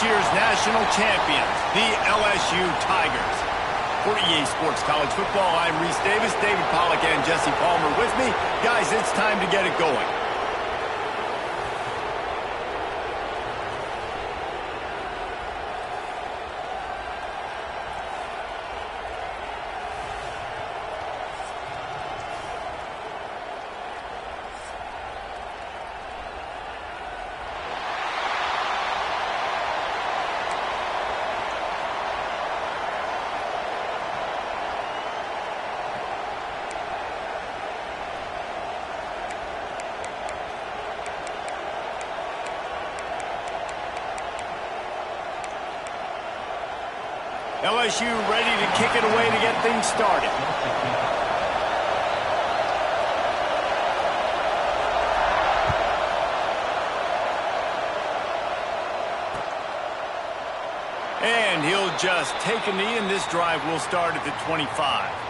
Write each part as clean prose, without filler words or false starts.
year's national champions, the LSU Tigers. For EA Sports College Football, I'm Reese Davis, David Pollack, and Jesse Palmer with me. Guys, it's time to get it going. LSU ready to kick it away to get things started. And he'll just take a knee, and this drive will start at the 25.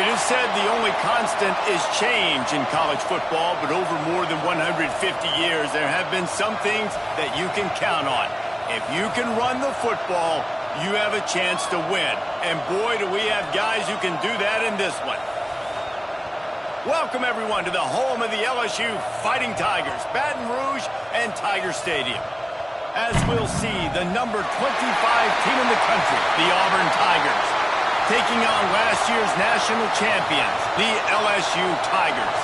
It is said the only constant is change in college football, but over more than 150 years, there have been some things that you can count on. If you can run the football, you have a chance to win. And boy, do we have guys who can do that in this one. Welcome, everyone, to the home of the LSU Fighting Tigers, Baton Rouge and Tiger Stadium. As we'll see, the number 25 team in the country, the Auburn Tigers, taking on last year's national champions, the LSU Tigers.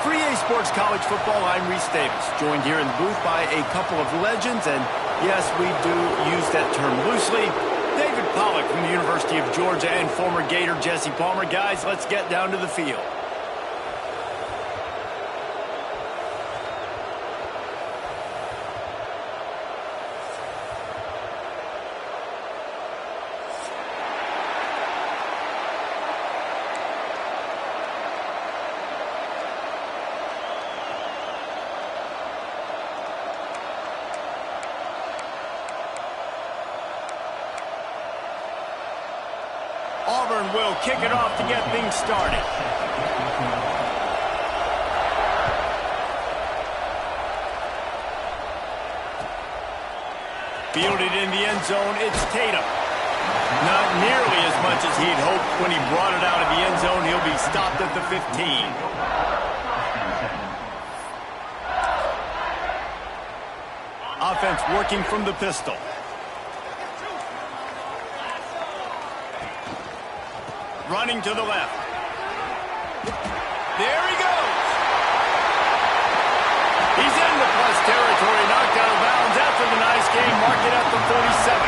For EASports College Football, I'm Reese Davis, joined here in the booth by a couple of legends, and yes, we do use that term loosely. David Pollack from the University of Georgia and former Gator Jesse Palmer. Guys, let's get down to the field. Auburn will kick it off to get things started. Fielded in the end zone, it's Tatum. Not nearly as much as he'd hoped when he brought it out of the end zone. He'll be stopped at the 15. Offense working from the pistol. Running to the left. There he goes. He's in the plus territory, knocked out of bounds after the nice game. Mark it at the 47.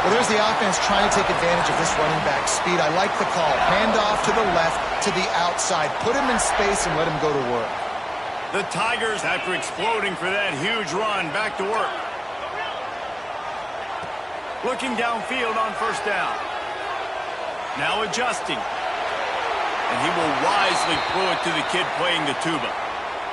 Well, there's the offense trying to take advantage of this running back speed. I like the call. Hand off to the left, to the outside. Put him in space and let him go to work. The Tigers, after exploding for that huge run, back to work. Looking downfield on first down. Now adjusting. And he will wisely throw it to the kid playing the tuba.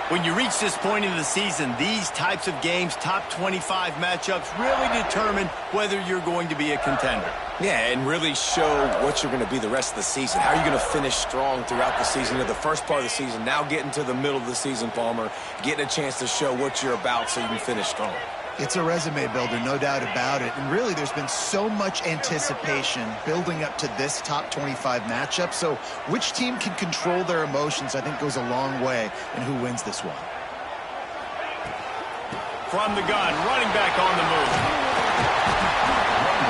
When you reach this point in the season, these types of games, top 25 matchups, really determine whether you're going to be a contender. Yeah, and really show what you're going to be the rest of the season. How are you going to finish strong throughout the season, or the first part of the season, now getting to the middle of the season, Palmer, getting a chance to show what you're about so you can finish strong. It's a resume builder, no doubt about it. And really, there's been so much anticipation building up to this top 25 matchup. So which team can control their emotions, I think, goes a long way in who wins this one. From the gun, running back on the move.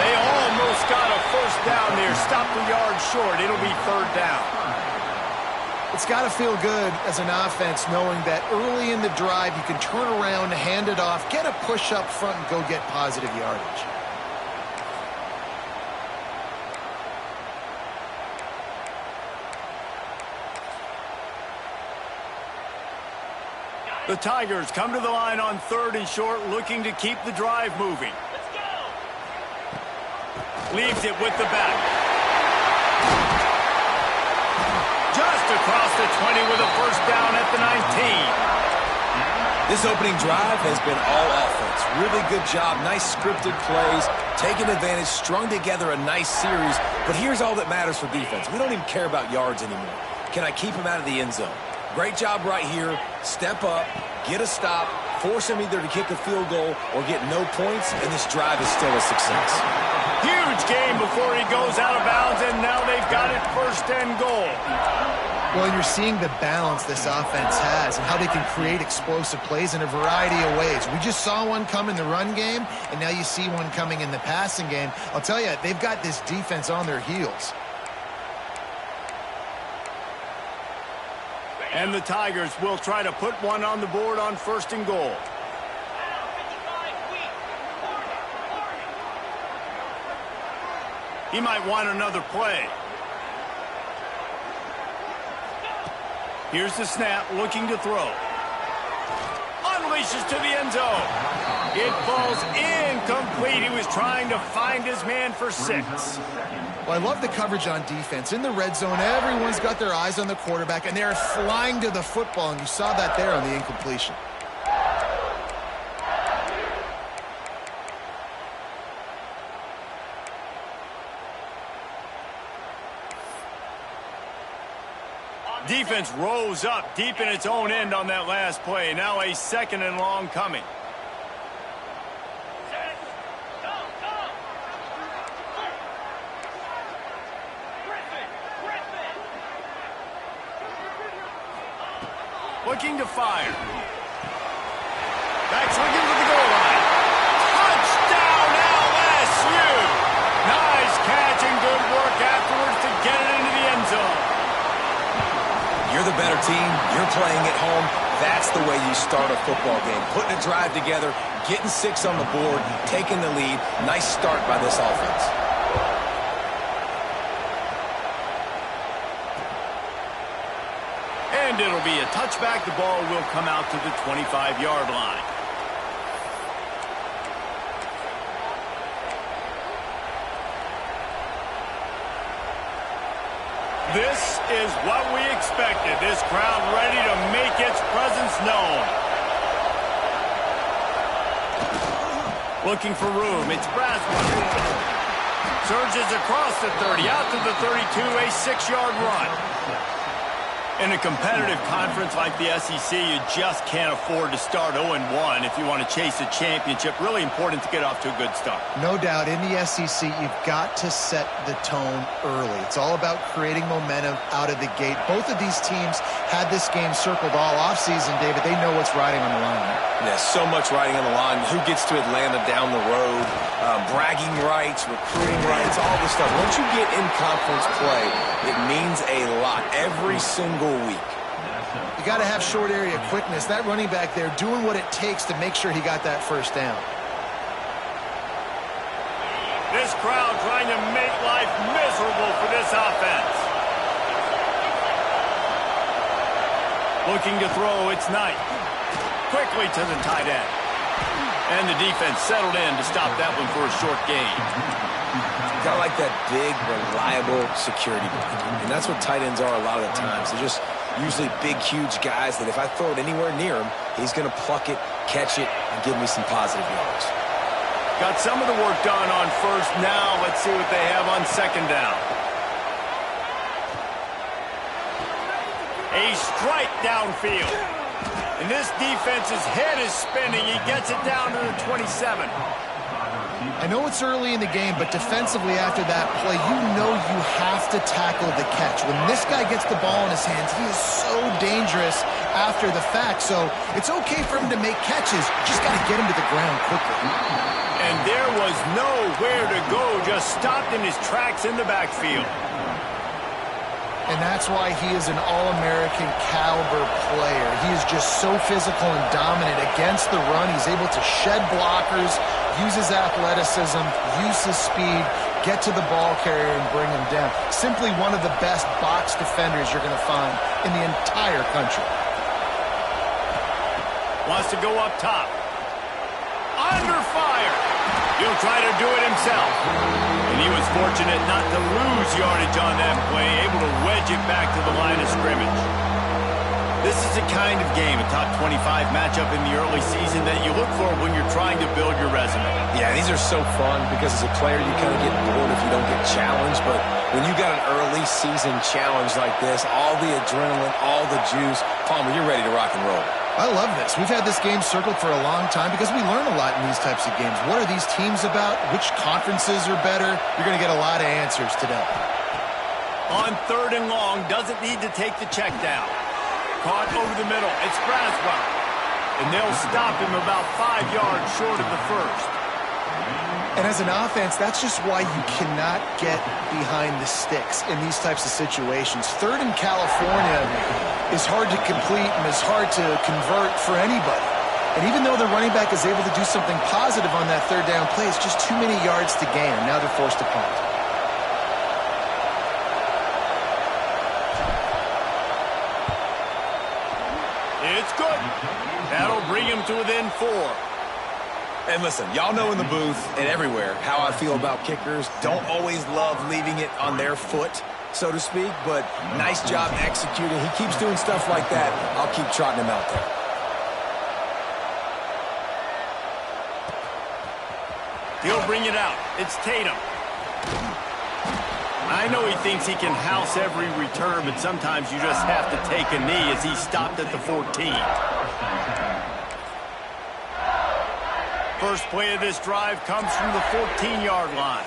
They almost got a first down there. Stopped a yard short. It'll be third down. It's got to feel good as an offense knowing that early in the drive you can turn around, hand it off, get a push up front, and go get positive yardage. The Tigers come to the line on third and short, looking to keep the drive moving. Leaves it with the back. Just across the 20 with a first down at the 19. This opening drive has been all offense. Really good job. Nice scripted plays. Taking advantage. Strung together a nice series. But here's all that matters for defense. We don't even care about yards anymore. Can I keep him out of the end zone? Great job right here. Step up. Get a stop. Force him either to kick a field goal or get no points. And this drive is still a success. Huge game before he goes out of bounds, and now they've got it first and goal. Well, you're seeing the balance this offense has and how they can create explosive plays in a variety of ways. We just saw one come in the run game, and now you see one coming in the passing game. I'll tell you, they've got this defense on their heels. And the Tigers will try to put one on the board on first and goal. He might want another play. Here's the snap, looking to throw. Unleashes to the end zone. It falls incomplete. He was trying to find his man for 6. Well, I love the coverage on defense. In the red zone, everyone's got their eyes on the quarterback, and they're flying to the football, and you saw that there on the incompletion. Defense rose up deep in its own end on that last play. Now a second and long coming. Looking to fire. Back swinging to the goal line. Touchdown LSU! Nice catch and good work afterwards to get it into the end zone. You're the the better team. You're playing at home. That's the way you start a football game. Putting a drive together, getting 6 on the board, taking the lead. Nice start by this offense. And it'll be a touchback. The ball will come out to the 25-yard line. This is what we expected. This crowd ready to make its presence known. Looking for room. It's Braswell. Surges across the 30, out to the 32, a 6-yard run. In a competitive conference like the SEC, you just can't afford to start 0-1 if you want to chase a championship. Really important to get off to a good start. No doubt, in the SEC, you've got to set the tone early. It's all about creating momentum out of the gate. Both of these teams had this game circled all offseason, David. They know what's riding on the line. Yeah, so much riding on the line. Who gets to Atlanta down the road? Bragging rights, recruiting rights, all this stuff. Once you get in conference play, it means a lot every single week. You got to have short area quickness. That running back there doing what it takes to make sure he got that first down. This crowd trying to make life miserable for this offense. Looking to throw, it's Knight. Quickly to the tight end. And the defense settled in to stop that one for a short gain. Kind of like that big, reliable security blanket. And that's what tight ends are a lot of the times. They're just usually big, huge guys that if I throw it anywhere near him, he's going to pluck it, catch it, and give me some positive yards. Got some of the work done on first. Now let's see what they have on second down. A strike downfield. And this defense's head is spinning. He gets it down to the 27. I know it's early in the game, but defensively after that play, you know you have to tackle the catch. When this guy gets the ball in his hands, he is so dangerous after the fact. So it's okay for him to make catches. Just got to get him to the ground quickly. And there was nowhere to go. Just stopped in his tracks in the backfield. And that's why he is an All-American caliber player. He is just so physical and dominant against the run. He's able to shed blockers, use his athleticism, use his speed, get to the ball carrier and bring him down. Simply one of the best box defenders you're going to find in the entire country. Wants to go up top. Under fire. He'll try to do it himself. And he was fortunate not to lose yardage on that play, able to wedge it back to the line of scrimmage. This is the kind of game, a top 25 matchup in the early season that you look for when you're trying to build your resume. Yeah, these are so fun because as a player you kind of get bored if you don't get challenged. But when you got an early season challenge like this, all the adrenaline, all the juice, Palmer, you're ready to rock and roll. I love this. We've had this game circled for a long time because we learn a lot in these types of games. What are these teams about? Which conferences are better? You're going to get a lot of answers today. On third and long, doesn't need to take the check down. Caught over the middle. It's Braswell. And they'll stop him about 5 yards short of the first. And as an offense, that's just why you cannot get behind the sticks in these types of situations. Third in California is hard to complete and is hard to convert for anybody. And even though the running back is able to do something positive on that third down play, it's just too many yards to gain. Now they're forced to punt. It's good. That'll bring him to within 4. And listen, y'all know in the booth and everywhere how I feel about kickers. Don't always love leaving it on their foot, so to speak, but nice job executing. He keeps doing stuff like that. I'll keep trotting him out there. He'll bring it out. It's Tatum. I know he thinks he can house every return, but sometimes you just have to take a knee as he stopped at the 14. First play of this drive comes from the 14-yard line.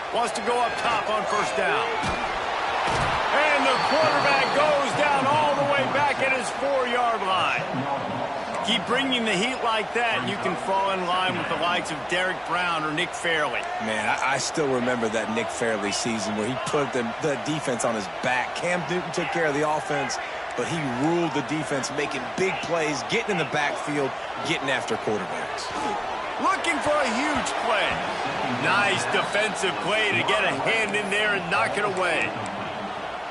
Wants to go up top on first down. And the quarterback goes down all the way back at his 4-yard line. Keep bringing the heat like that, and you can fall in line with the likes of Derek Brown or Nick Fairley. Man, I still remember that Nick Fairley season where he put the defense on his back. Cam Newton took care of the offense, but he ruled the defense, making big plays, getting in the backfield, getting after quarterbacks. Looking for a huge play. Nice defensive play to get a hand in there and knock it away.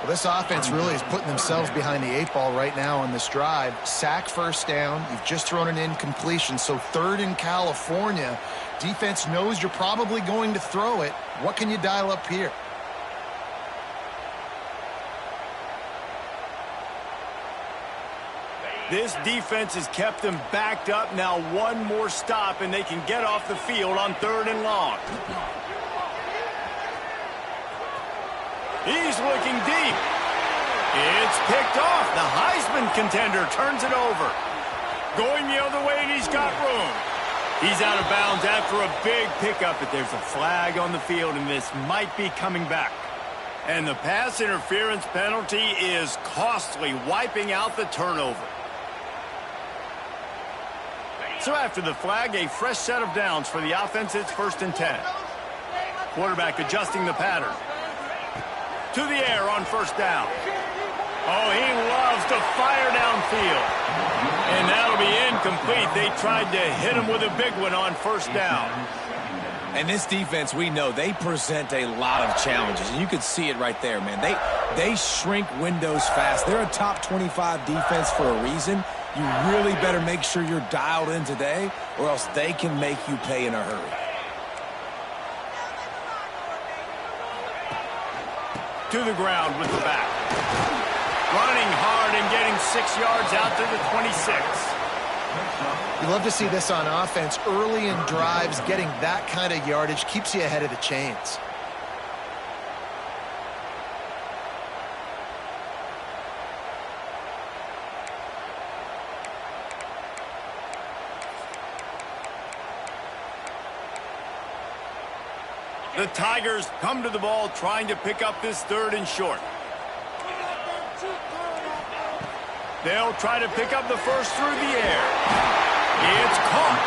Well, this offense really is putting themselves behind the 8 ball right now on this drive. Sack, first down. You've just thrown an incompletion, so 3rd in California. Defense knows you're probably going to throw it. What can you dial up here? This defense has kept them backed up. Now one more stop, and they can get off the field on 3rd and long. He's looking deep. It's picked off. The Heisman contender turns it over. Going the other way, and he's got room. He's out of bounds after a big pickup, but there's a flag on the field, and this might be coming back. And the pass interference penalty is costly, wiping out the turnover. So after the flag, a fresh set of downs for the offense. It's 1st and 10. Quarterback adjusting the pattern. To the air on 1st down. Oh, he loves to fire downfield. And that'll be incomplete. They tried to hit him with a big one on 1st down. And this defense, we know, they present a lot of challenges. And you can see it right there, man. They shrink windows fast. They're a top 25 defense for a reason. You really better make sure you're dialed in today, or else they can make you pay in a hurry. To the ground with the back. Running hard and getting 6 yards out to the 26. You love to see this on offense. Early in drives, getting that kind of yardage keeps you ahead of the chains. The Tigers come to the ball trying to pick up this 3rd and short. They'll try to pick up the first through the air. It's caught.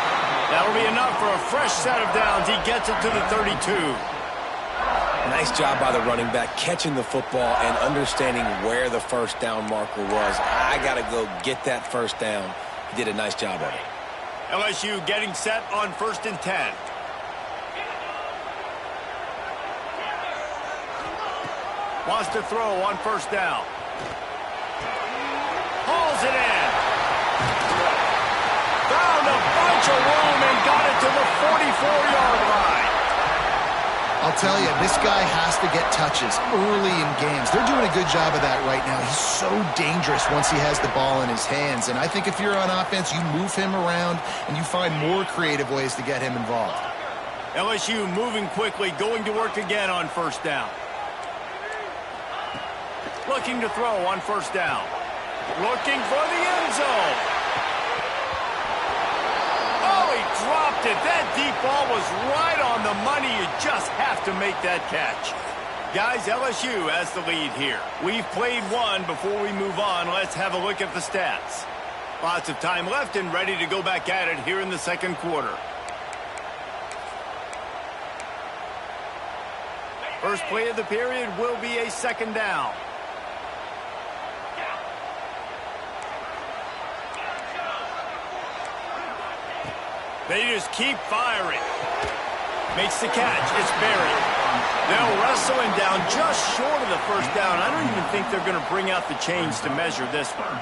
That'll be enough for a fresh set of downs. He gets it to the 32. Nice job by the running back catching the football and understanding where the 1st down marker was. I got to go get that 1st down. He did a nice job of it. LSU getting set on 1st and 10. Wants to throw on 1st down. Hauls it in. Found a bunch of room and got it to the 44-yard line. I'll tell you, this guy has to get touches early in games. They're doing a good job of that right now. He's so dangerous once he has the ball in his hands. And I think if you're on offense, you move him around and you find more creative ways to get him involved. LSU moving quickly, going to work again on 1st down. Looking to throw on 1st down. Looking for the end zone. Oh, he dropped it. That deep ball was right on the money. You just have to make that catch. Guys, LSU has the lead here. We've played one. Before we move on, let's have a look at the stats. Lots of time left and ready to go back at it here in the 2nd quarter. First play of the period will be a 2nd down. They just keep firing. Makes the catch. It's buried. They'll wrestle him down just short of the 1st down. I don't even think they're going to bring out the chains to measure this one.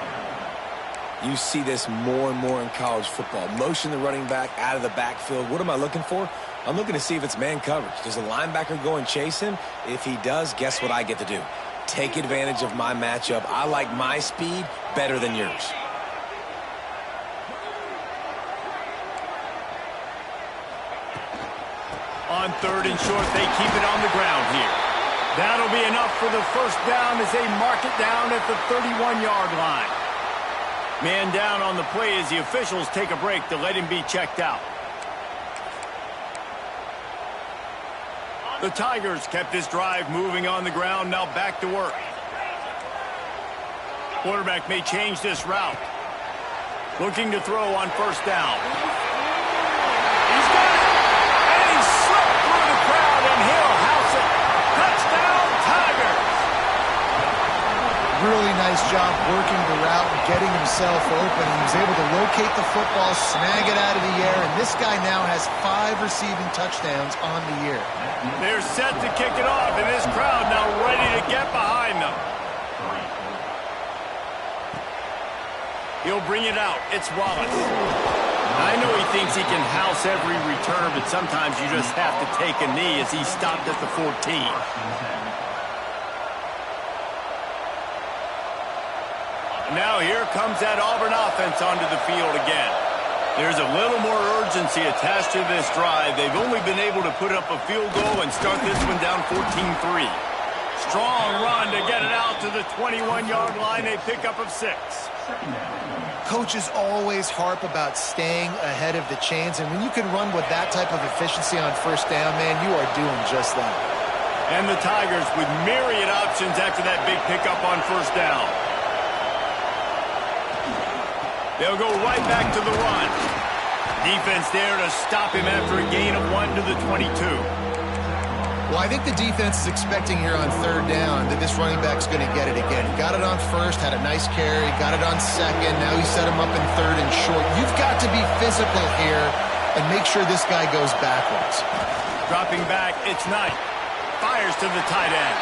You see this more and more in college football. Motion the running back out of the backfield. What am I looking for? I'm looking to see if it's man coverage. Does the linebacker go and chase him? If he does, guess what I get to do? Take advantage of my matchup. I like my speed better than yours. On 3rd and short, they keep it on the ground here. That'll be enough for the 1st down as they mark it down at the 31-yard line. Man down on the play as the officials take a break to let him be checked out. The Tigers kept this drive moving on the ground, now back to work. Quarterback may change this route. Looking to throw on first down. He's got it! And he slipped through the crowd, and he'll house it. Touchdown, Tigers! Really nice job working the route and getting himself open. He was able to locate the football, snag it out of the air, and this guy now has 5 receiving touchdowns on the year. They're set to kick it off, and this crowd now ready to get behind them. He'll bring it out. It's Wallace. I know he thinks he can house every return, but sometimes you just have to take a knee as he stopped at the 14. Now here comes that Auburn offense onto the field again. There's a little more urgency attached to this drive. They've only been able to put up a field goal and start this one down 14-3. Strong run to get it out to the 21-yard line. A pickup of 6. Coaches always harp about staying ahead of the chains, and when you can run with that type of efficiency on first down, man, you are doing just that. And the Tigers with myriad options after that big pickup on first down. They'll go right back to the run. Defense there to stop him after a gain of 1 to the 22. Well, I think the defense is expecting here on third down that this running back's going to get it again. He got it on first, had a nice carry, got it on second. Now he set him up in third and short. You've got to be physical here and make sure this guy goes backwards. Dropping back, it's Knight. Fires to the tight end.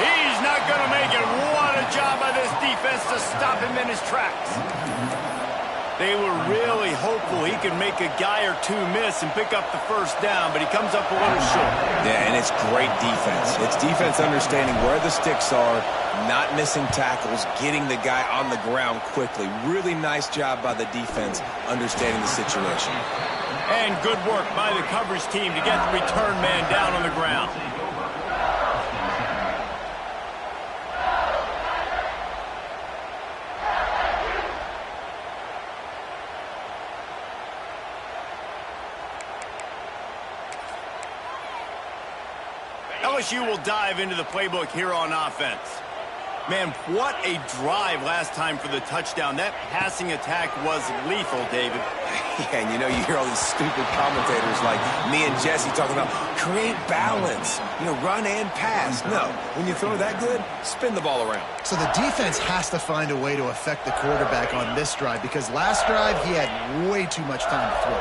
He's not going to make it. What a job by this defense to stop him in his tracks. They were really hopeful he could make a guy or two miss and pick up the first down, but he comes up a little short. Yeah, and it's great defense. It's defense understanding where the sticks are, not missing tackles, getting the guy on the ground quickly. Really nice job by the defense understanding the situation. And good work by the coverage team to get the return man down on the ground. LSU will dive into the playbook here on offense. Man, what a drive last time for the touchdown. That passing attack was lethal, David. Yeah, and you know, you hear all these stupid commentators like me and Jesse talking about create balance, you know, run and pass. No, when you throw that good, spin the ball around. So the defense has to find a way to affect the quarterback on this drive because last drive he had way too much time to throw.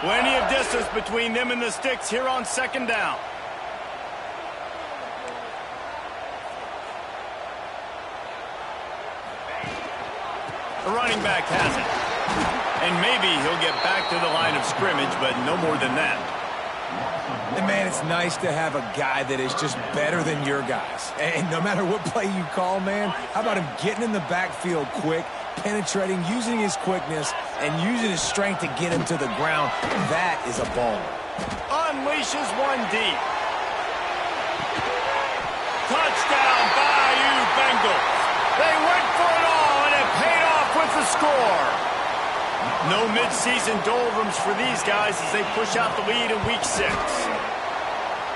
Plenty of distance between them and the sticks here on second down. The running back has it. And maybe he'll get back to the line of scrimmage, but no more than that. And, man, it's nice to have a guy that is just better than your guys. And no matter what play you call, man, how about him getting in the backfield quick, penetrating, using his quickness, and using his strength to get him to the ground. That is a ball. Unleashes one deep. Touchdown, Bayou Bengals. They went for it all, and it paid off with the score. No midseason doldrums for these guys as they push out the lead in Week 6.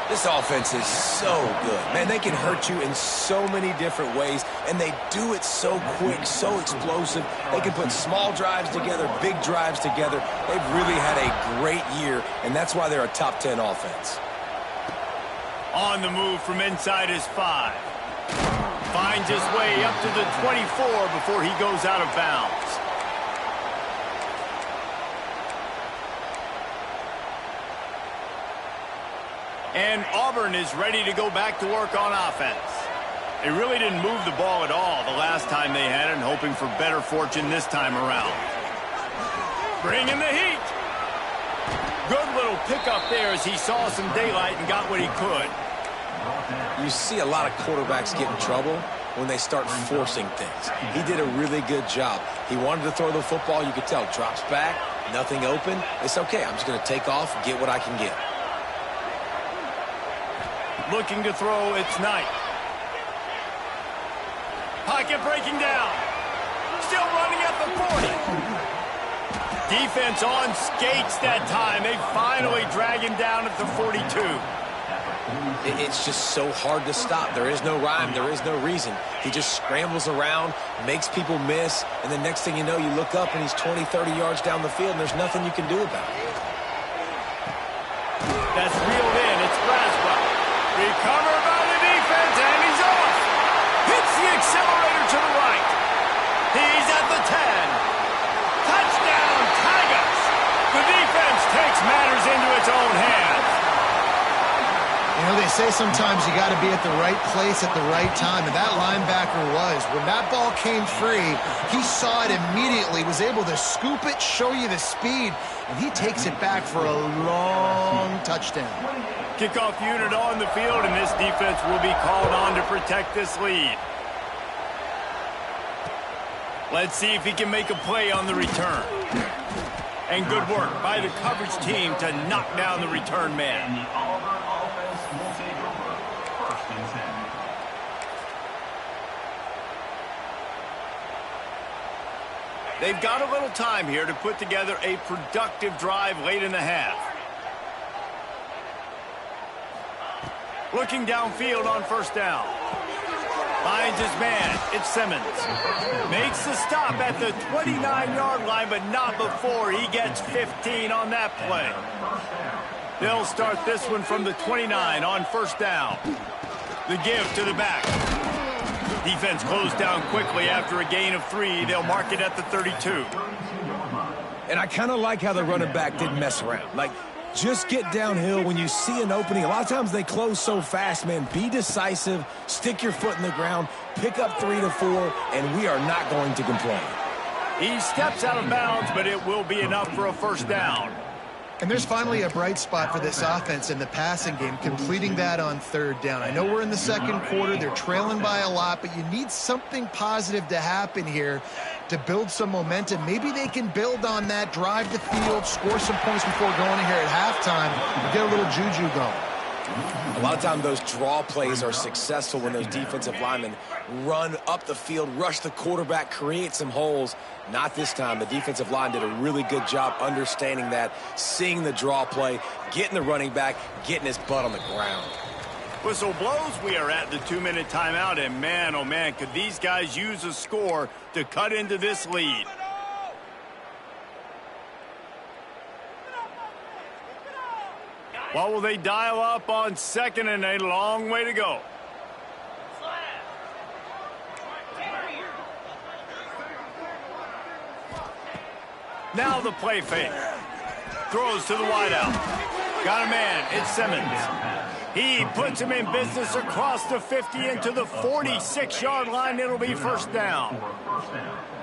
This offense is so good. Man, they can hurt you in so many different ways, and they do it so quick, so explosive. They can put small drives together, big drives together. They've really had a great year, and that's why they're a top 10 offense. On the move from inside his 5. Finds his way up to the 24 before he goes out of bounds. And Auburn is ready to go back to work on offense. They really didn't move the ball at all the last time they had it, and hoping for better fortune this time around. Bringing the heat. Good little pickup there as he saw some daylight and got what he could. You see a lot of quarterbacks get in trouble when they start forcing things. He did a really good job. He wanted to throw the football. You could tell. Drops back, nothing open. It's okay. I'm just going to take off and get what I can get. Looking to throw, it's Knight. Pocket breaking down. Still running at the 40. Defense on skates that time. They finally drag him down at the 42. It's just so hard to stop. There is no rhyme. There is no reason. He just scrambles around, makes people miss, and the next thing you know, you look up and he's 20, 30 yards down the field, and there's nothing you can do about it. That's reeled in. It's Braswell. Recovered by the defense, and he's off. Hits the accelerator to the right. He's at the 10. Touchdown, Tigers. The defense takes matters into its own hands. You know, they say sometimes you got to be at the right place at the right time, and that linebacker was. When that ball came free, he saw it immediately, was able to scoop it, show you the speed, and he takes it back for a long touchdown. Kickoff unit on the field, and this defense will be called on to protect this lead. Let's see if he can make a play on the return. And good work by the coverage team to knock down the return man. They've got a little time here to put together a productive drive late in the half. Looking downfield on first down. Finds his man. It's Simmons. Makes the stop at the 29-yard line, but not before he gets 15 on that play. They'll start this one from the 29 on first down. The give to the back. Defense closed down quickly after a gain of 3. They'll mark it at the 32. And I kind of like how the running back didn't mess around. Like, just get downhill when you see an opening. A lot of times they close so fast, man. Be decisive, stick your foot in the ground, pick up 3 to 4, and we are not going to complain. He steps out of bounds, but it will be enough for a first down. And there's finally a bright spot for this offense in the passing game, completing that on third down. I know we're in the second quarter. They're trailing by a lot, but you need something positive to happen here to build some momentum. Maybe they can build on that, drive the field, score some points before going in here at halftime, and get a little juju going. A lot of times those draw plays are successful when those defensive linemen run up the field, rush the quarterback, create some holes. Not this time. The defensive line did a really good job understanding that, seeing the draw play, getting the running back, getting his butt on the ground. Whistle blows. We are at the 2-minute timeout, and man, oh man, could these guys use a score to cut into this lead. What will they dial up on second, and a long way to go? Now the play fake. Throws to the wideout. Got a man. It's Simmons. He puts him in business across the 50 into the 46-yard line. It'll be first down.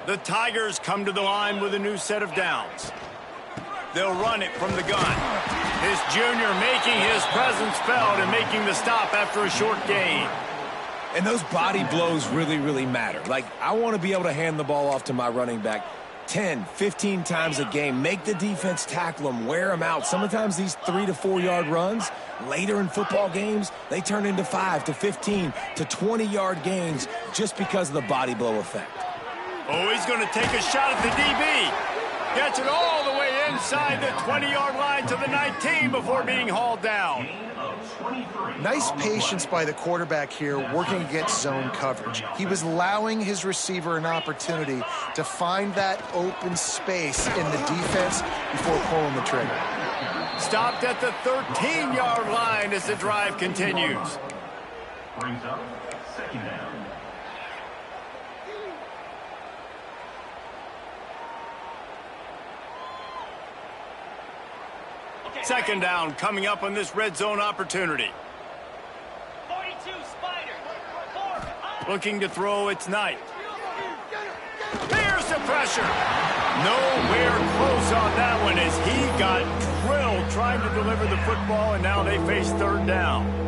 The Tigers come to the line with a new set of downs. They'll run it from the gun. His junior making his presence felt and making the stop after a short gain. And those body blows really, really matter. Like, I want to be able to hand the ball off to my running back 10, 15 times a game. Make the defense tackle them, wear them out. Sometimes these 3 to 4 yard runs, later in football games, they turn into 5 to 15 to 20-yard gains just because of the body blow effect. Oh, he's going to take a shot at the DB. Gets it all the way inside the 20-yard line to the 19 before being hauled down. Nice patience by the quarterback here working against zone coverage. He was allowing his receiver an opportunity to find that open space in the defense before pulling the trigger. Stopped at the 13-yard line as the drive continues. Brings up second down. Second down coming up on this red zone opportunity. 42 Spider. Looking to throw, it's Knight. There's the pressure. Nowhere close on that one as he got drilled trying to deliver the football, and now they face third down.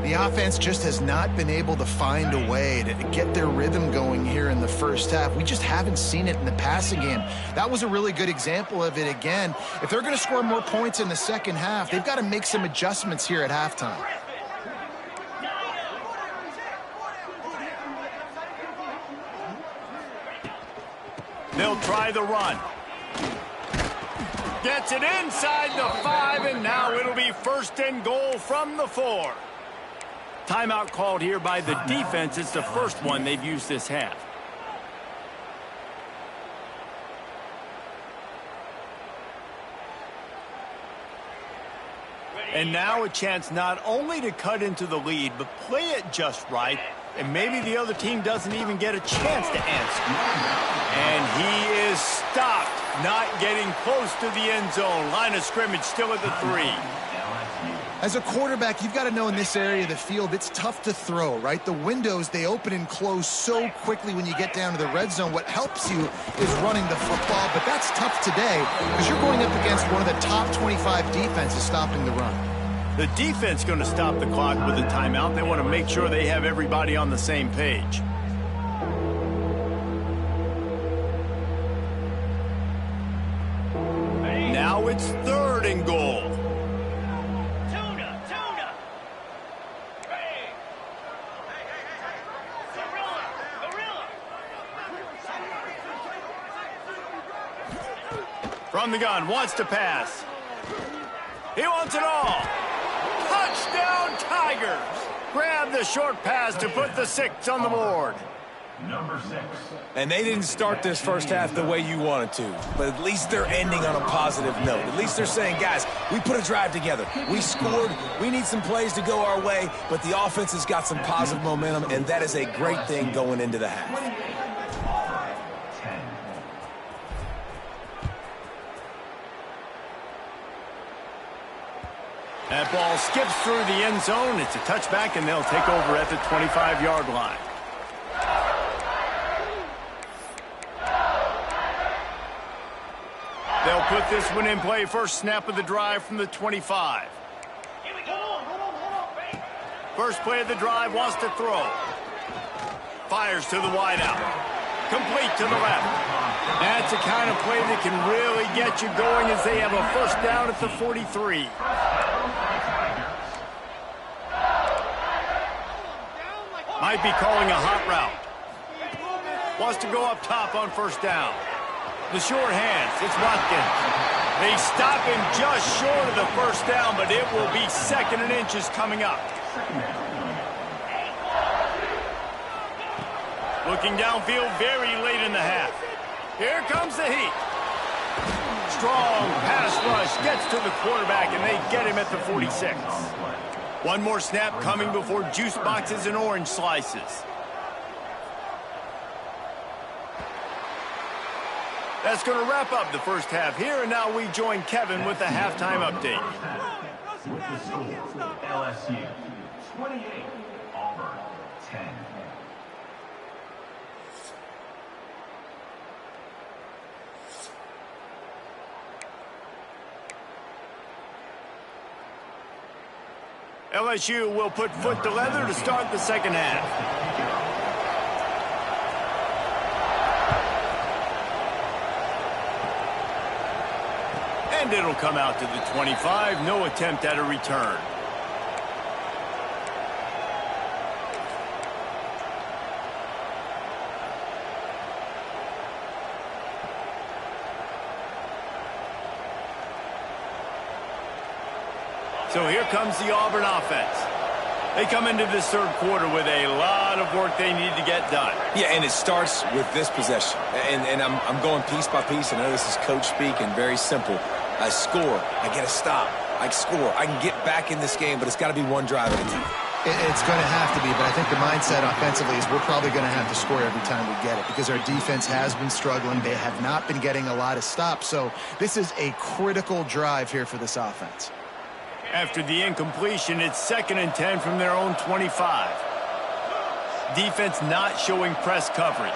The offense just has not been able to find a way to get their rhythm going here in the first half. We just haven't seen it in the passing game. That was a really good example of it again. If they're going to score more points in the second half, they've got to make some adjustments here at halftime. They'll try the run. Gets it inside the 5, and now it'll be first and goal from the 4. timeout called here by the defense. It's the first one they've used this half. And now a chance not only to cut into the lead, but play it just right. And maybe the other team doesn't even get a chance to answer. And he is stopped, not getting close to the end zone. Line of scrimmage still at the 3. As a quarterback, you've got to know in this area of the field, it's tough to throw, right? The windows, they open and close so quickly when you get down to the red zone. What helps you is running the football, but that's tough today because you're going up against one of the top 25 defenses stopping the run. The defense going to stop the clock with a timeout. They want to make sure they have everybody on the same page. Now it's 3rd and goal. From the gun, wants to pass. He wants it all. Touchdown, Tigers. Grab the short pass to put the 6 on the board. Number 6. And they didn't start this first half the way you wanted to, but at least they're ending on a positive note. At least they're saying, guys, we put a drive together. We scored. We need some plays to go our way, but the offense has got some positive momentum, and that is a great thing going into the half. That ball skips through the end zone. It's a touchback, and they'll take over at the 25-yard line. They'll put this one in play. First snap of the drive from the 25. Here we go. First play of the drive, wants to throw. Fires to the wideout. Complete to the left. That's the kind of play that can really get you going as they have a first down at the 43. Might be calling a hot route. Wants to go up top on first down. The short hands, it's Watkins. They stop him just short of the first down, but it will be 2nd and inches coming up. Looking downfield very late in the half. Here comes the heat. Strong pass rush gets to the quarterback, and they get him at the 46. One more snap coming before juice boxes and orange slices. That's going to wrap up the first half here, and now we join Kevin with the halftime update. With the score, LSU 28, Auburn 10. LSU will put foot to leather to start the second half. And it'll come out to the 25. No attempt at a return. So here comes the Auburn offense. They come into this third quarter with a lot of work they need to get done. Yeah, and it starts with this possession. And I'm going piece by piece. I know this is coach speak and very simple. I score. I get a stop. I score. I can get back in this game, but it's got to be one drive at a time. It's going to have to be, but I think the mindset offensively is we're probably going to have to score every time we get it because our defense has been struggling. They have not been getting a lot of stops. So this is a critical drive here for this offense. After the incompletion, it's 2nd and 10 from their own 25. Defense not showing press coverage.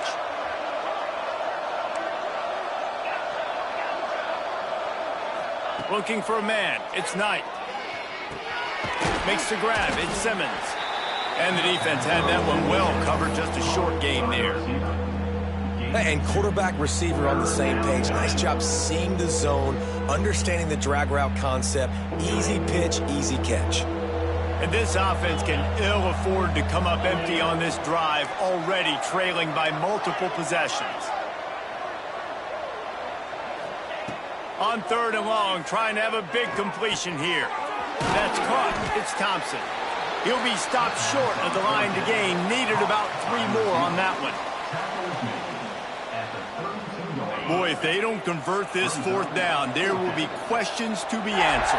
Looking for a man. It's Knight. Makes the grab. It's Simmons. And the defense had that one well covered. Just a short game there. And quarterback receiver on the same page. Nice job seeing the zone, understanding the drag route concept. Easy pitch, easy catch. And this offense can ill afford to come up empty on this drive, already trailing by multiple possessions. On 3rd and long, trying to have a big completion here. That's caught. It's Thompson. He'll be stopped short of the line to gain. Needed about 3 more on that one. Boy, if they don't convert this 4th down, there will be questions to be answered.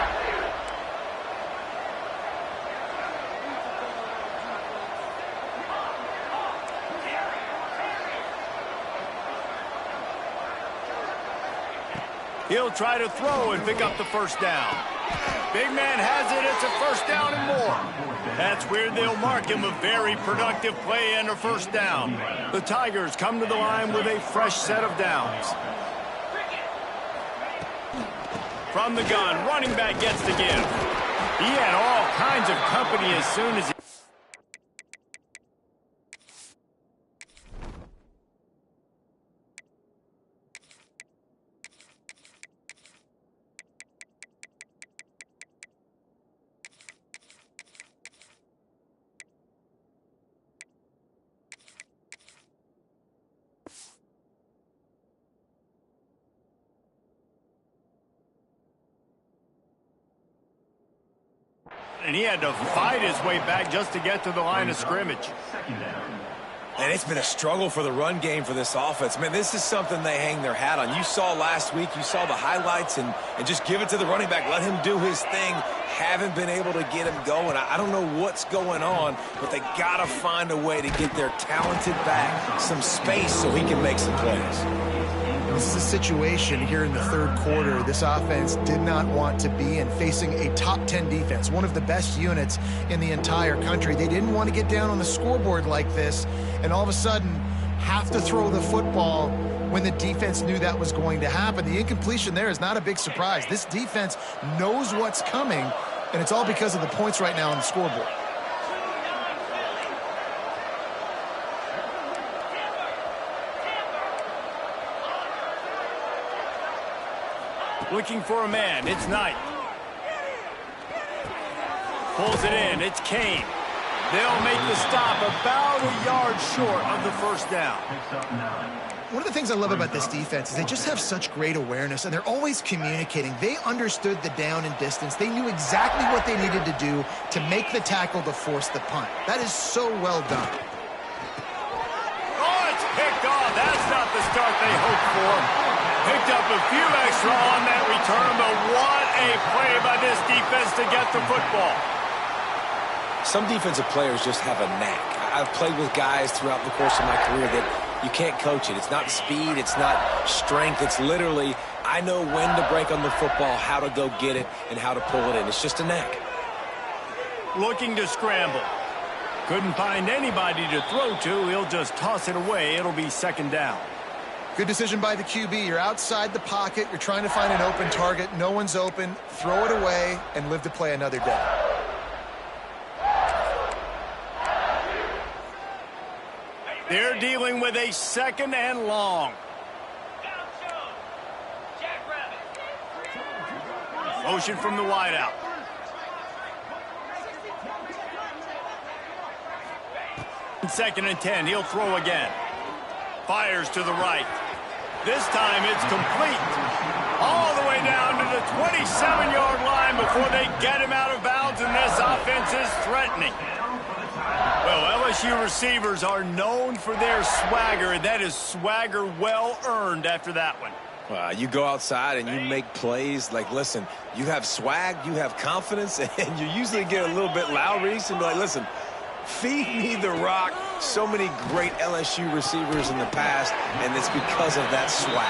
He'll try to throw and pick up the 1st down. Big man has it. It's a 1st down and more. That's where they'll mark him. A very productive play and a 1st down. The Tigers come to the line with a fresh set of downs. From the gun, running back gets the give. He had all kinds of company as soon as he... And he had to fight his way back just to get to the line of scrimmage. And it's been a struggle for the run game for this offense. Man, this is something they hang their hat on. You saw last week, you saw the highlights, and just give it to the running back. Let him do his thing. Haven't been able to get him going. I don't know what's going on, but they got to find a way to get their talented back some space so he can make some plays. This is a situation here in the 3rd quarter this offense did not want to be in, facing a top 10 defense, one of the best units in the entire country. They didn't want to get down on the scoreboard like this and all of a sudden have to throw the football when the defense knew that was going to happen. The incompletion there is not a big surprise. This defense knows what's coming, and it's all because of the points right now on the scoreboard. Looking for a man. It's Knight. Pulls it in. It's Kane. They'll make the stop about a yard short of the 1st down. One of the things I love about this defense is they just have such great awareness, and they're always communicating. They understood the down and distance. They knew exactly what they needed to do to make the tackle to force the punt. That is so well done. Oh, it's picked off. That's not the start they hoped for. Picked up a few extra on that return, but what a play by this defense to get the football. Some defensive players just have a knack. I've played with guys throughout the course of my career that you can't coach it. It's not speed. It's not strength. It's literally, I know when to break on the football, how to go get it, and how to pull it in. It's just a knack. Looking to scramble. Couldn't find anybody to throw to. He'll just toss it away. It'll be 2nd down. Good decision by the QB. You're outside the pocket. You're trying to find an open target. No one's open. Throw it away and live to play another day. They're dealing with a 2nd and long. Motion from the wideout. Second and 10. He'll throw again. Fires to the right. This time it's complete. All the way down to the 27-yard line before they get him out of bounds, and this offense is threatening. Well, LSU receivers are known for their swagger, and that is swagger well earned after that one. You go outside and you make plays. Like, listen, you have swag, you have confidence, and you usually get a little bit loud, Reese, and be like, listen, feed me the rock. So many great LSU receivers in the past, and it's because of that swag.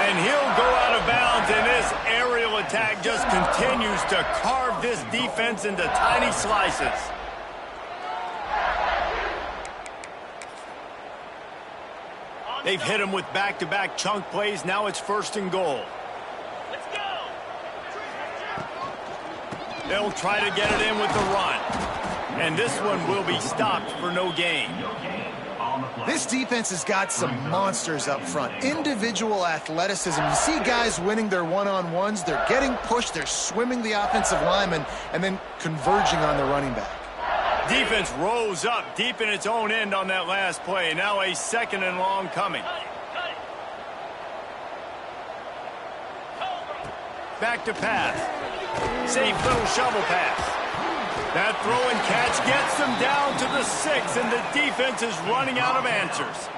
And he'll go out of bounds, and this aerial attack just continues to carve this defense into tiny slices. They've hit him with back-to-back chunk plays. Now it's 1st and goal. Let's go. They'll try to get it in with the run. And this one will be stopped for no gain. This defense has got some monsters up front. Individual athleticism. You see guys winning their one-on-ones. They're getting pushed. They're swimming the offensive lineman and then converging on the running back. Defense rose up deep in its own end on that last play. Now a 2nd and long coming. Back to pass. Safe little shovel pass. That throw and catch gets them down to the 6, and the defense is running out of answers.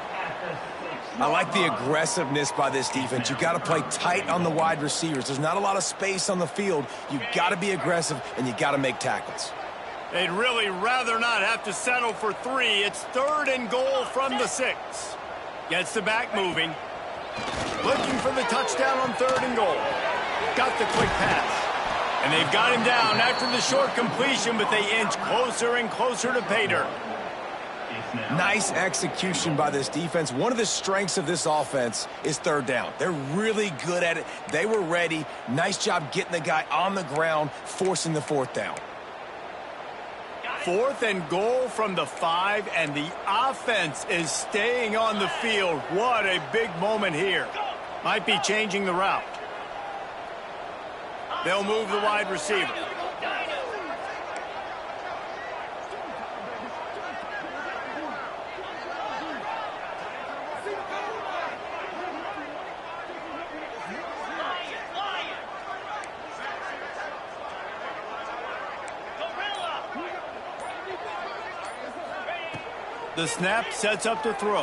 I like the aggressiveness by this defense. You've got to play tight on the wide receivers. There's not a lot of space on the field. You've got to be aggressive, and you've got to make tackles. They'd really rather not have to settle for 3. It's 3rd and goal from the 6. Gets the back moving. Looking for the touchdown on 3rd and goal. Got the quick pass. And they've got him down after the short completion, but they inch closer and closer to pay dirt. Nice execution by this defense. One of the strengths of this offense is 3rd down. They're really good at it. They were ready. Nice job getting the guy on the ground, forcing the 4th down. 4th and goal from the 5, and the offense is staying on the field. What a big moment here. Might be changing the route. They'll move the wide receiver. The snap sets up to throw.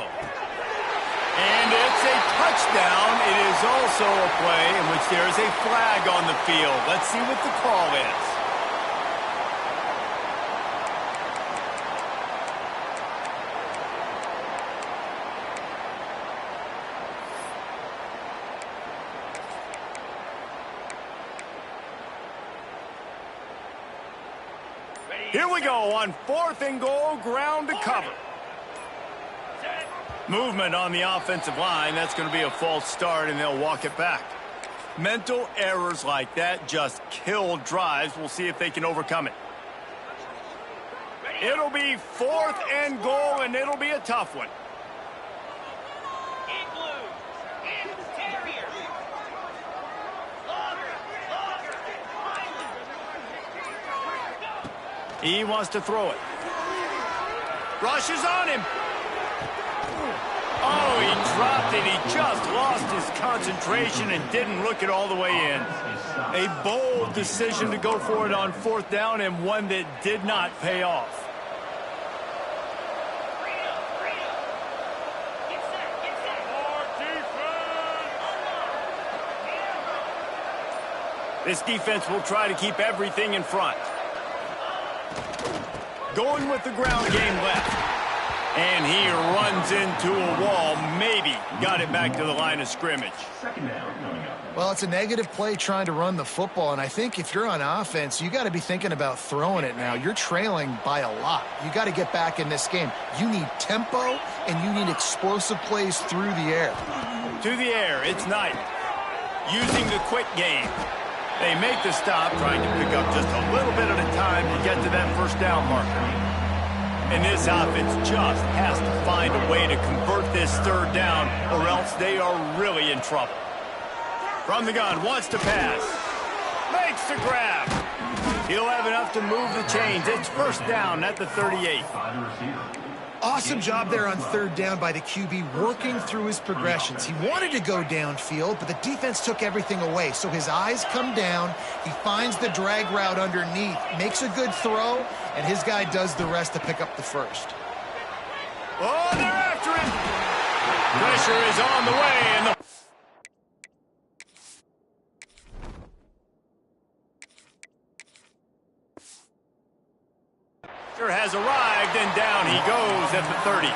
And it's a touchdown. It is also a play in which there is a flag on the field. Let's see what the call is. Here we go on 4th and goal, ground to cover. Movement on the offensive line. That's going to be a false start, and they'll walk it back. Mental errors like that just kill drives. We'll see if they can overcome it. It'll be 4th and goal, and it'll be a tough one. He wants to throw it. Rushes on him. Oh, he dropped it. He just lost his concentration and didn't look it all the way in. A bold decision to go for it on 4th down, and one that did not pay off. This defense will try to keep everything in front. Going with the ground game left. And he runs into a wall. Maybe got it back to the line of scrimmage. Well, it's a negative play trying to run the football, and I think if you're on offense, you got to be thinking about throwing it now. You're trailing by a lot. You got to get back in this game. You need tempo, and you need explosive plays through the air. To the air, it's Knight. Using the quick game. They make the stop, trying to pick up just a little bit at a time to get to that 1st down marker. And this offense just has to find a way to convert this 3rd down, or else they are really in trouble. From the gun, wants to pass. Makes the grab. He'll have enough to move the chains. It's 1st down at the 38. Awesome job there on 3rd down by the QB, working through his progressions. He wanted to go downfield, but the defense took everything away. So his eyes come down. He finds the drag route underneath, makes a good throw, and his guy does the rest to pick up the 1st. Oh, they're after him. Pressure is on the way, and the has arrived, and down he goes at the 30.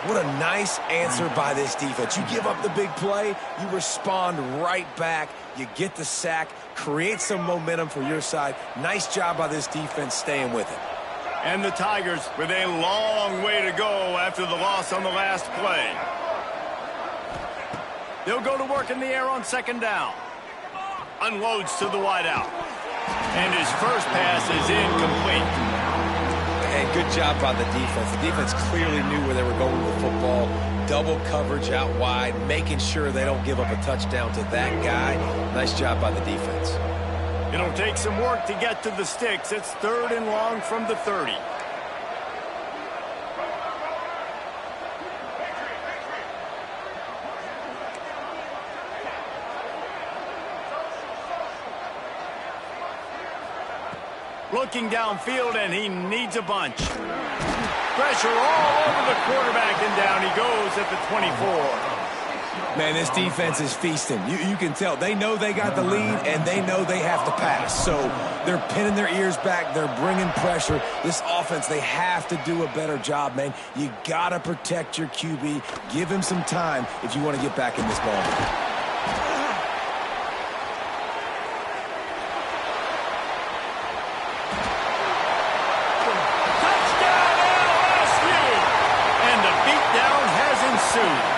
What a nice answer by this defense. You give up the big play, you respond right back, you get the sack, create some momentum for your side. Nice job by this defense staying with it. And the Tigers with a long way to go after the loss on the last play. They'll go to work in the air on 2nd down. Unloads to the wideout. And his first pass is incomplete. And good job by the defense. The defense clearly knew where they were going with the football. Double coverage out wide, making sure they don't give up a touchdown to that guy. Nice job by the defense. It'll take some work to get to the sticks. It's 3rd and long from the 30. Looking downfield, and he needs a bunch. Pressure all over the quarterback, and down he goes at the 24. Man, this defense is feasting. You can tell. They know they got the lead, and they know they have to pass. So they're pinning their ears back. They're bringing pressure. This offense, they have to do a better job, man. You got to protect your QB. Give him some time if you want to get back in this ball. Touchdown, LSU! And the beatdown has ensued.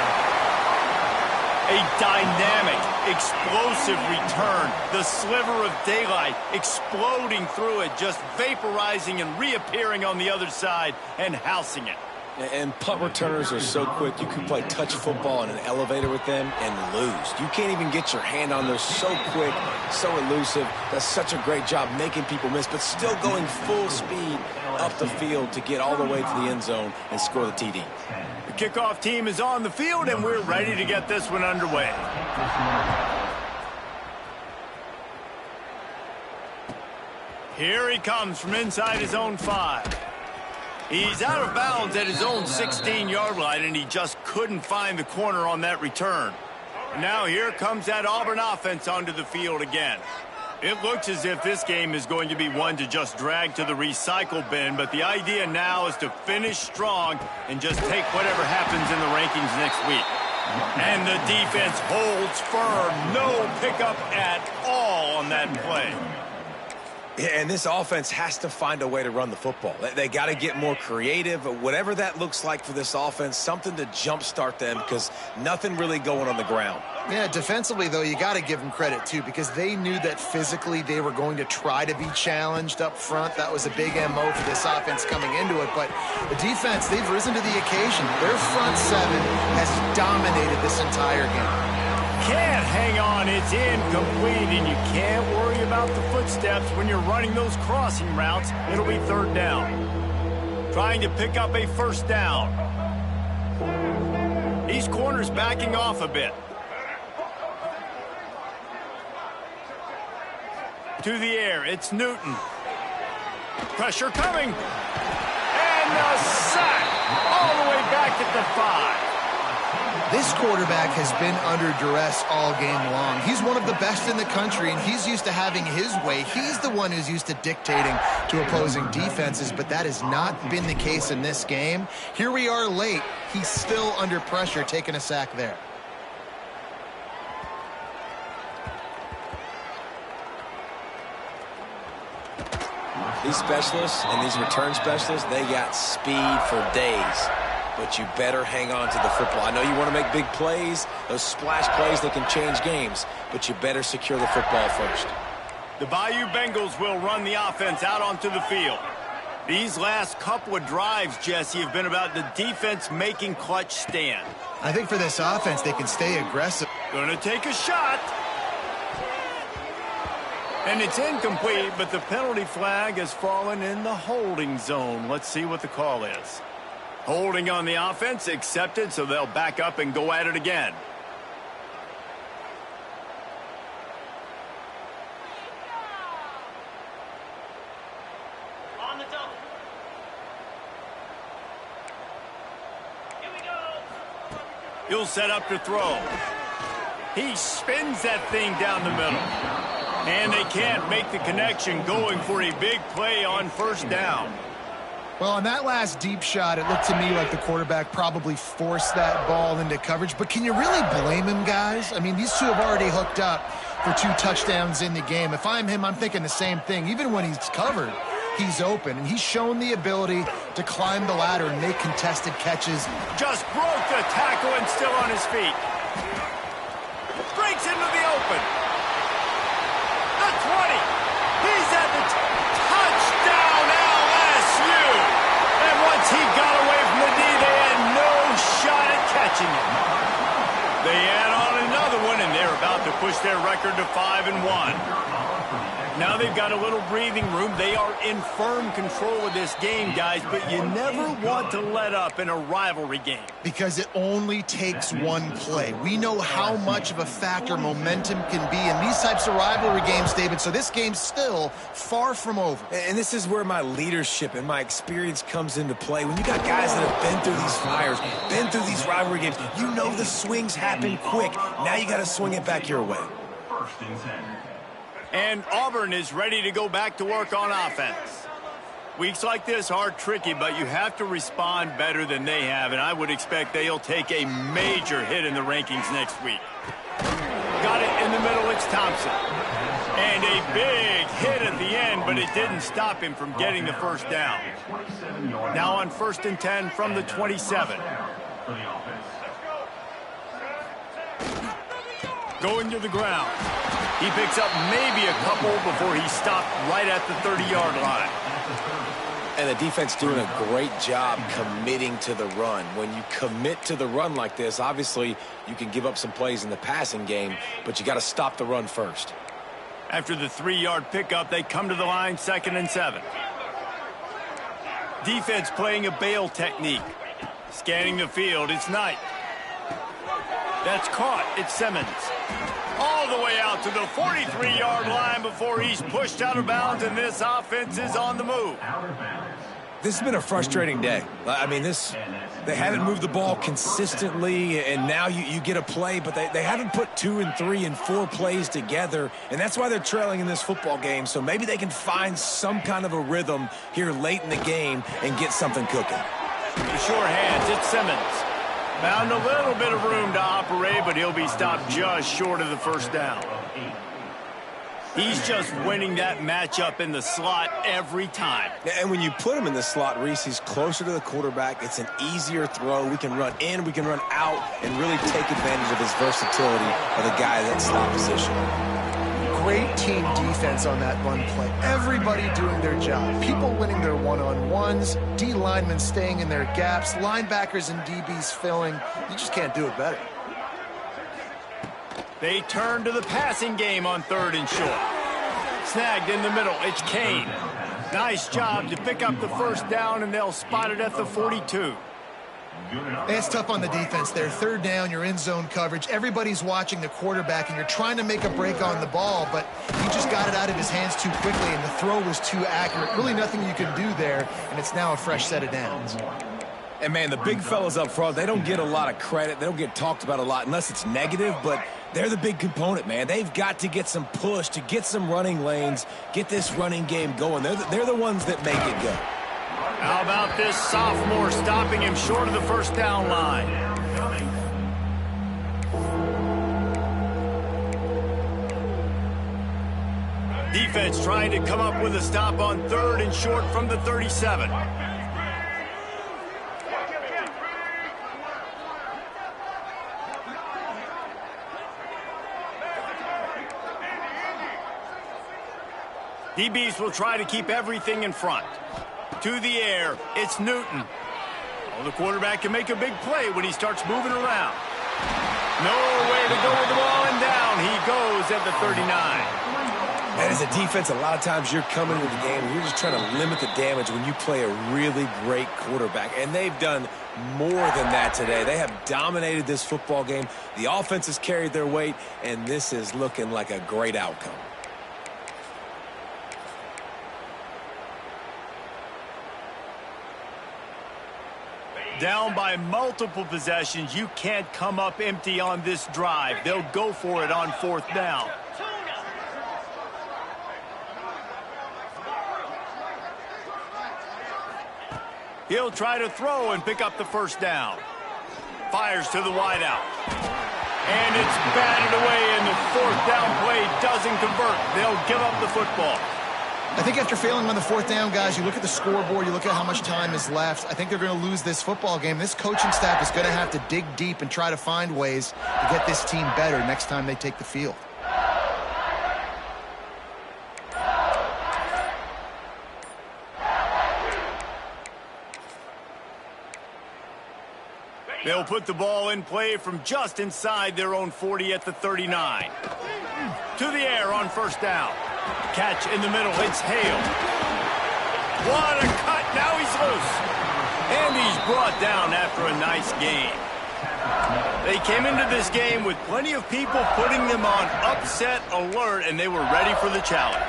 A dynamic, explosive return. The sliver of daylight exploding through it, just vaporizing and reappearing on the other side and housing it. And punt returners are so quick. You can play touch football in an elevator with them and lose. You can't even get your hand on them. So quick, so elusive. Does such a great job making people miss, but still going full speed up the field to get all the way to the end zone and score the TD. The kickoff team is on the field, and we're ready to get this one underway. Here he comes from inside his own 5. He's out of bounds at his own 16-yard line, and he just couldn't find the corner on that return. Now here comes that Auburn offense onto the field again. It looks as if this game is going to be one to just drag to the recycle bin, but the idea now is to finish strong and just take whatever happens in the rankings next week. And the defense holds firm. No pickup at all on that play. Yeah, and this offense has to find a way to run the football. They got to get more creative, whatever that looks like for this offense, something to jumpstart them because nothing really going on the ground. Yeah, defensively, though, you got to give them credit, too, because they knew that physically they were going to try to be challenged up front. That was a big MO for this offense coming into it. But the defense, they've risen to the occasion. Their front 7 has dominated this entire game. Can't hang on, it's incomplete, and you can't worry about the footsteps when you're running those crossing routes. It'll be 3rd down. Trying to pick up a 1st down. These corners backing off a bit. To the air, it's Newton. Pressure coming. And a sack all the way back at the 5. This quarterback has been under duress all game long. He's one of the best in the country, and he's used to having his way. He's the one who's used to dictating to opposing defenses, but that has not been the case in this game. Here we are late. He's still under pressure, taking a sack there. These specialists and these return specialists, they got speed for days. But you better hang on to the football. I know you want to make big plays, those splash plays that can change games, but you better secure the football first. The Bayou Bengals will run the offense out onto the field. These last couple of drives, Jesse, have been about the defense making clutch stand. I think for this offense, they can stay aggressive. Going to take a shot. And it's incomplete, but the penalty flag has fallen in the holding zone. Let's see what the call is. Holding on the offense, accepted, so they'll back up and go at it again. On the double. Here we go. He'll set up to throw. He spins that thing down the middle. And they can't make the connection, going for a big play on 1st down. Well, on that last deep shot, it looked to me like the quarterback probably forced that ball into coverage. But can you really blame him, guys? I mean, these two have already hooked up for 2 touchdowns in the game. If I'm him, I'm thinking the same thing. Even when he's covered, he's open. And he's shown the ability to climb the ladder and make contested catches. Just broke the tackle and still on his feet. Breaks into the open. The 20. He's at the touchdown, LSU. And once he got away from the D, they had no shot at catching him. They add on another one, and they're about to push their record to 5-1. Now they've got a little breathing room. They are in firm control of this game, guys, but you never want to let up in a rivalry game. Because it only takes one play. We know how much of a factor momentum can be in these types of rivalry games, David, so this game's still far from over. And this is where my leadership and my experience comes into play. When you got guys that have been through these fires, been through these rivalry games, you know the swings happen quick. Now you got to swing it back your way. First and 10. And Auburn is ready to go back to work on offense. Weeks like this are tricky, but you have to respond better than they have, and I would expect they'll take a major hit in the rankings next week. Got it in the middle, it's Thompson. And a big hit at the end, but it didn't stop him from getting the first down. Now on 1st and 10 from the 27. Going to the ground. He picks up maybe a couple before he's stopped right at the 30-yard line. And the defense doing a great job committing to the run. When you commit to the run like this, obviously you can give up some plays in the passing game, but you got to stop the run first. After the 3-yard pickup, they come to the line, 2nd and 7. Defense playing a bail technique. Scanning the field, it's Knight. That's caught, it's Simmons. All the way out to the 43-yard line before he's pushed out of bounds, and this offense is on the move. This has been a frustrating day. I mean, they haven't moved the ball consistently, and now you get a play, but they haven't put 2 and 3 and 4 plays together, and that's why they're trailing in this football game. So maybe they can find some kind of a rhythm here late in the game and get something cooking. The sure hands, it's Simmons. Found a little bit of room to operate, but he'll be stopped just short of the first down. He's just winning that matchup in the slot every time. And when you put him in the slot, Reese, he's closer to the quarterback. It's an easier throw. We can run in, we can run out, and really take advantage of his versatility of the guy in that slot position. Great team defense on that run play. Everybody doing their job. People winning their one-on-ones, D linemen staying in their gaps, linebackers and DBs filling. You just can't do it better. They turn to the passing game on 3rd and short. Snagged in the middle, it's Kane. Nice job to pick up the first down, and they'll spot it at the 42. It's tough on the defense there. 3rd down, you're in zone coverage. Everybody's watching the quarterback, and you're trying to make a break on the ball, but he just got it out of his hands too quickly, and the throw was too accurate. Really nothing you can do there, and it's now a fresh set of downs. And, man, the big fellas up front, they don't get a lot of credit. They don't get talked about a lot unless it's negative, but they're the big component, man. They've got to get some push, to get some running lanes, get this running game going. They're the ones that make it go. How about this sophomore stopping him short of the first down line? Defense trying to come up with a stop on 3rd and short from the 37. DBs will try to keep everything in front. To the air, it's Newton. Oh, the quarterback can make a big play when he starts moving around. Nowhere to go with the ball, and down he goes at the 39. And as a defense, a lot of times you're coming into the game and you're just trying to limit the damage when you play a really great quarterback. And they've done more than that today. They have dominated this football game. The offense has carried their weight, and this is looking like a great outcome. Down by multiple possessions, you can't come up empty on this drive. They'll go for it on 4th down. He'll try to throw and pick up the first down. Fires to the wideout. And it's batted away, and the 4th down play doesn't convert. They'll give up the football. I think after failing on the 4th down, guys, you look at the scoreboard, you look at how much time is left. I think they're going to lose this football game. This coaching staff is going to have to dig deep and try to find ways to get this team better next time they take the field. They'll put the ball in play from just inside their own 40 at the 39. To the air on 1st down. Catch in the middle. It's Hale. What a cut. Now he's loose. And he's brought down after a nice gain. They came into this game with plenty of people putting them on upset alert, and they were ready for the challenge.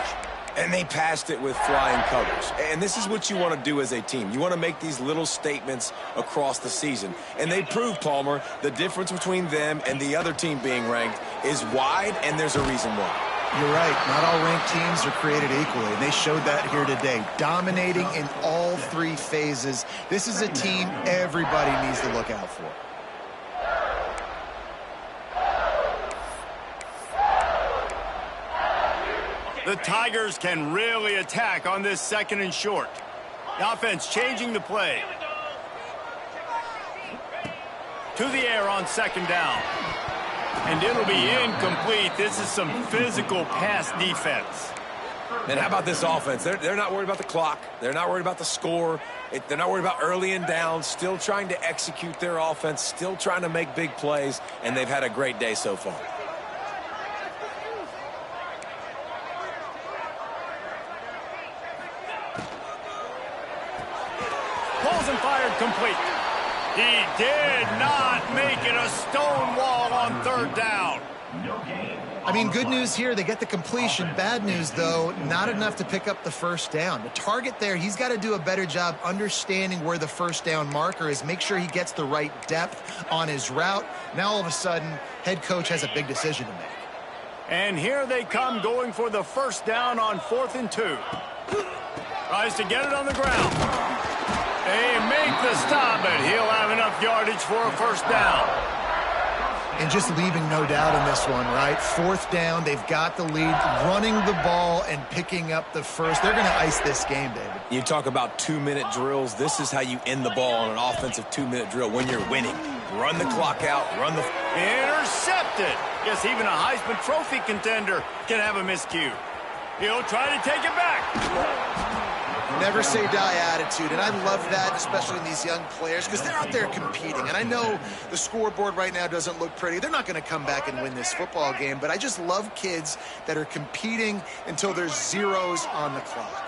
And they passed it with flying colors. And this is what you want to do as a team. You want to make these little statements across the season. And they proved, Palmer, the difference between them and the other team being ranked is wide, and there's a reason why. You're right. Not all ranked teams are created equally, and they showed that here today, dominating in all three phases. This is a team everybody needs to look out for. The Tigers can really attack on this 2nd and short. The offense changing the play. To the air on 2nd down. And it'll be incomplete. This is some physical pass defense. And how about this offense? They're not worried about the clock. They're not worried about the score. They're not worried about early and down. Still trying to execute their offense. Still trying to make big plays. And they've had a great day so far. Pulls and fired complete. He did not make it a stone wall on 3rd down. I mean, good news here, they get the completion. Bad news, though, not enough to pick up the 1st down. The target there, he's got to do a better job understanding where the 1st down marker is, make sure he gets the right depth on his route. Now, all of a sudden, head coach has a big decision to make. And here they come going for the 1st down on 4th and 2. Tries to get it on the ground. They make the stop, but he'll have enough yardage for a 1st down. And just leaving no doubt in this one, right? 4th down, they've got the lead, running the ball and picking up the 1st. They're going to ice this game, David. You talk about 2-minute drills. This is how you end the ball on an offensive 2-minute drill when you're winning. Run the clock out, run the... Intercepted. Guess even a Heisman Trophy contender can have a miscue. He'll try to take it back. Never say die attitude, and I love that, especially in these young players, because they're out there competing. And I know the scoreboard right now doesn't look pretty. They're not going to come back and win this football game, but I just love kids that are competing until there's zeros on the clock.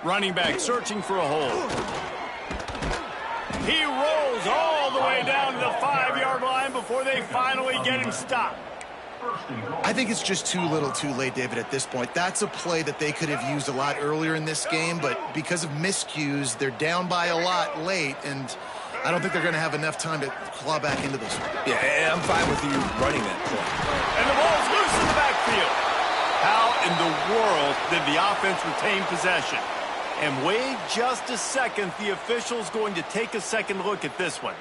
Running back searching for a hole. He rolls all the way down to the 5-yard line before they finally get him stopped. I think it's just too little too late, David, at this point. That's a play that they could have used a lot earlier in this game, but because of miscues, they're down by a lot late, and I don't think they're going to have enough time to claw back into this one. Yeah, I'm fine with you running that play. And the ball's loose in the backfield. How in the world did the offense retain possession? And wait just a second, the official's going to take a second look at this one.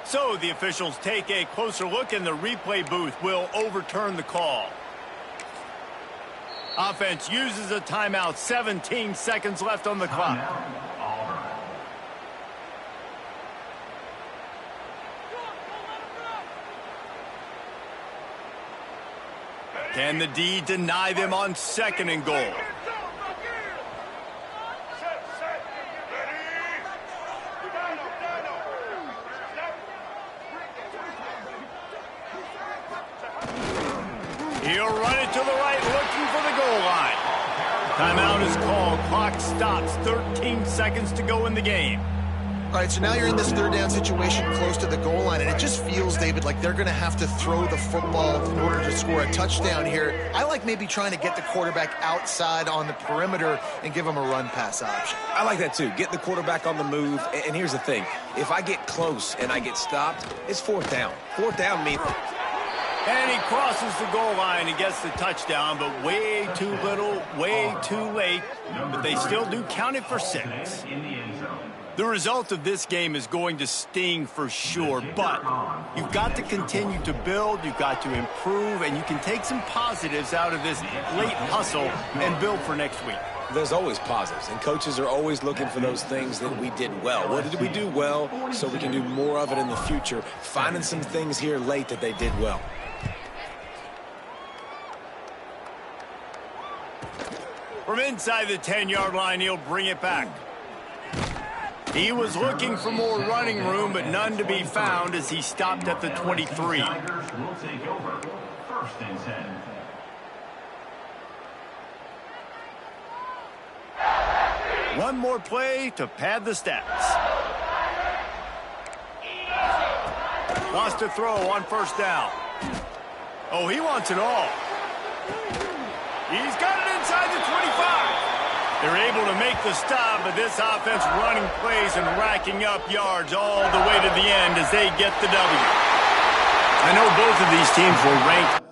So the officials take a closer look, and the replay booth will overturn the call. Offense uses a timeout, 17 seconds left on the clock. Can the D deny them on 2nd and goal? He'll run it to the right, looking for the goal line. Timeout is called. Clock stops. 13 seconds to go in the game. All right, so now you're in this 3rd down situation close to the goal line, and it just feels, David, like they're going to have to throw the football in order to score a touchdown here. I like maybe trying to get the quarterback outside on the perimeter and give him a run-pass option. I like that, too. Get the quarterback on the move. And here's the thing. If I get close and I get stopped, it's 4th down. 4th down means... And he crosses the goal line and gets the touchdown, but way too little, way too late. But they still do count it for 6. The result of this game is going to sting for sure, but you've got to continue to build, you've got to improve, and you can take some positives out of this late hustle and build for next week. There's always positives, and coaches are always looking for those things that we did well. What did we do well so we can do more of it in the future? Finding some things here late that they did well. From inside the 10-yard line, he'll bring it back. He was looking for more running room, but none to be found as he stopped at the 23. Tigers will take over. 1st and 10. One more play to pad the stats. Wants to throw on 1st down. Oh, he wants it all. He's got it inside the 25. They're able to make the stop, but this offense running plays and racking up yards all the way to the end as they get the W. I know both of these teams were ranked